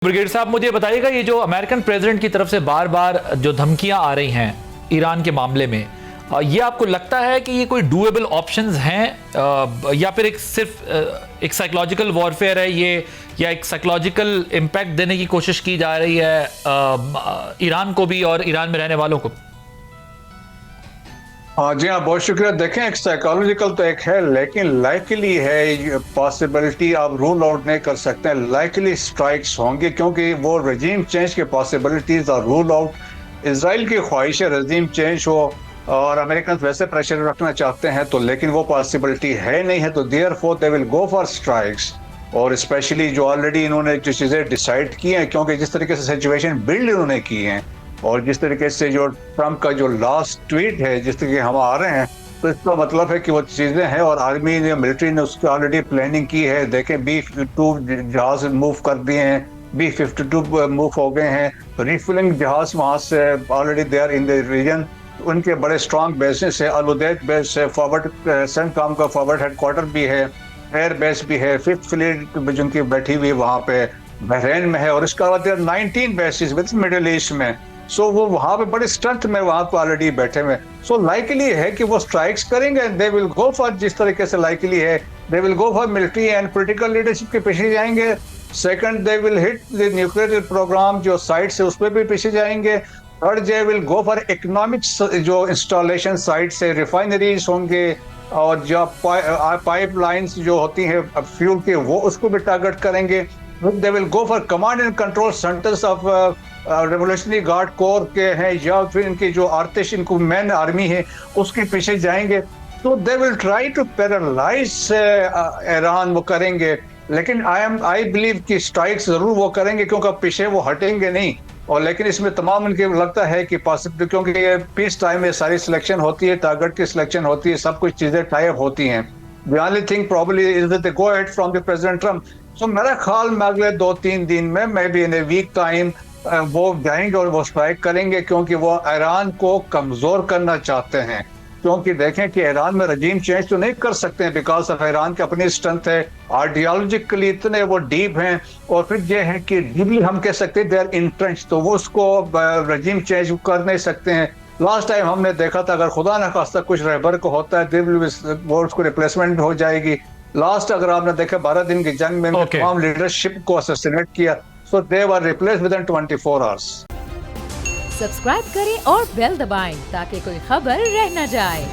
Brigade साहब, मुझे बताइएगा, ये जो अमेरिकन प्रेसिडेंट की तरफ से बार बार जो धमकियां आ रही हैं ईरान के मामले में, ये आपको लगता है कि ये कोई डूएबल ऑप्शंस हैं या फिर सिर्फ एक साइकोलॉजिकल वॉरफेयर है ये, या एक साइकोलॉजिकल इम्पैक्ट देने की कोशिश की जा रही है ईरान को भी और ईरान में रहने वालों को? हाँ जी, हाँ, बहुत शुक्रिया। देखें, एक साइकोलॉजिकल तो एक है, लेकिन लाइकली है पॉसिबिलिटी आप रूल आउट नहीं कर सकते हैं। लाइकली स्ट्राइक्स होंगे क्योंकि वो रजीम चेंज के पॉसिबिलिटीज और रूल आउट। इसराइल की ख्वाहिश है रजीम चेंज हो और अमेरिकन वैसे प्रेशर रखना चाहते हैं, तो लेकिन वो पॉसिबिलिटी है नहीं है, तो therefore they will go for strikes. और स्पेशली जो ऑलरेडी इन्होंने जो चीज़ें डिसाइड की हैं, क्योंकि जिस तरीके से सिचुएशन बिल्ड इन्होंने की है और जिस तरीके से जो ट्रम्प का जो लास्ट ट्वीट है, जिस तरीके हम आ रहे हैं, तो इसका मतलब है कि वो चीज़ें हैं और आर्मी ने, मिलिट्री ने उसकी ऑलरेडी प्लानिंग की है। देखें, B-52 जहाज मूव कर दिए हैं, B-52 मूव हो गए हैं, रिफिलिंग जहाज वहाँ से already they are in the region. उनके बड़े स्ट्रॉन्ग बेसिस है, अल-उदैद बेस है, फॉरवर्ड सेंटकॉम का फॉरवर्ड हेडक्वार्टर भी है, एयर बेस भी है, 5th फ्लीट जिनकी बैठी हुई वहाँ पे बहरीन में है, और इसके अलावा 19 बेसिस विद मिडिल ईस्ट में। सो वो वहाँ पे बड़े स्ट्रेंथ में वहाँ पे ऑलरेडी बैठे हुए। सो लाइकली है कि वो स्ट्राइक्स करेंगे, दे विल गो फॉर, जिस तरीके से लाइकली है they will go for military and political leadership के पीछे जाएंगे। Second, they will hit the nuclear programme जो साइट से, उस पर भी पीछे जाएंगे। Third, they will go for economic जो इंस्टॉलेशन साइट से, रिफाइनरीज होंगे और जो पाइपलाइंस जो होती हैं फ्यूल के, वो उसको भी टारगेट करेंगे। दे will go for command and control centres of revolutionary guard core के हैं, या फिर इनकी जो आर्टिश, इनको मैन आर्मी है, उसके पीछे जाएंगे। तो they will try to paralyse Iran, वो करेंगे। लेकिन आई बिलीव कि स्ट्राइक्स जरूर वो करेंगे, क्योंकि पीछे वो हटेंगे नहीं। और लेकिन इसमें तमाम इनके लगता है कि पॉसिबल, क्योंकि ये पीस टाइम में सारी सिलेक्शन होती है, टारगेट की सिलेक्शन होती है, सब कुछ चीजें टाई अप होती हैं। The only thing probably is that they go ahead from the president Trump. So मेरा ख्याल में अगले 2-3 दिन में, maybe in a week time, वो जाएंगे और वो स्ट्राइक करेंगे, क्योंकि वो ईरान को कमजोर करना चाहते हैं। क्योंकि देखें कि ईरान में रजीम चेंज तो नहीं कर सकते हैं, बिकॉज ऑफ ईरान की अपनी स्ट्रेंथ है, आइडियोलॉजिकली इतने वो डीप हैं, और फिर ये है कि डीपली हम कह सकते हैं दे आर इंट्रेंच, तो वो उसको रजीम चेंज कर नहीं सकते हैं। लास्ट टाइम हमने देखा था, अगर खुदा न खास्ता कुछ रहबर को होता है, वो उसको रिप्लेसमेंट हो जाएगी। लास्ट अगर आपने देखा 12 दिन की जंग में तमाम लीडरशिप को असैसिनेट किया, so they were replaced within 24 hours. Subscribe करें और बेल दबाएं ताकि कोई खबर रह न जाए।